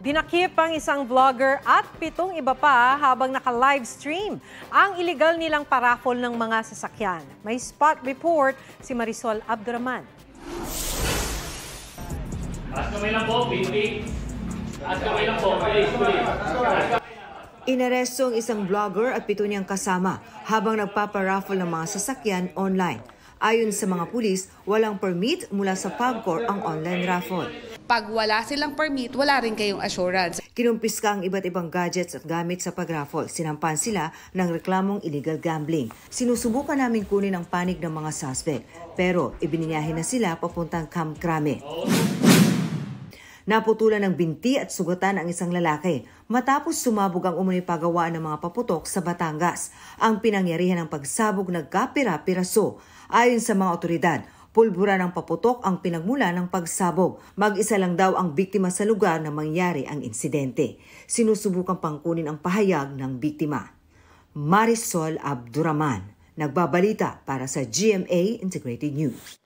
Dinakip ang isang vlogger at 7 iba pa habang naka-livestream ang iligal nilang paraffol ng mga sasakyan. May spot report si Marisol Abduraman. Taas kamay lang po, baby. Taas kamay lang po, please. Inaresto ang isang vlogger at 7 niyang kasama habang nagpaparaffle ng mga sasakyan online. Ayon sa mga pulis, walang permit mula sa PAGCOR ang online raffle. Pag wala silang permit, wala rin kayong assurance. Kinumpiska ang iba't ibang gadgets at gamit sa pag-raffle. Sinampan sila ng reklamong illegal gambling. Sinusubukan namin kunin ang panig ng mga suspect, pero ibininyahin na sila papuntang Camp Crame. Naputulan ng binti at sugatan ang isang lalaki matapos sumabog ang umano'y pagawaan ng mga paputok sa Batangas. Ang pinangyarihan ng pagsabog nagkapira-piraso. Ayon sa mga otoridad, pulbura ng paputok ang pinagmula ng pagsabog. Mag-isa lang daw ang biktima sa lugar na mangyari ang insidente. Sinusubukan pangkunin ang pahayag ng biktima. Marisol Abduraman, nagbabalita para sa GMA Integrated News.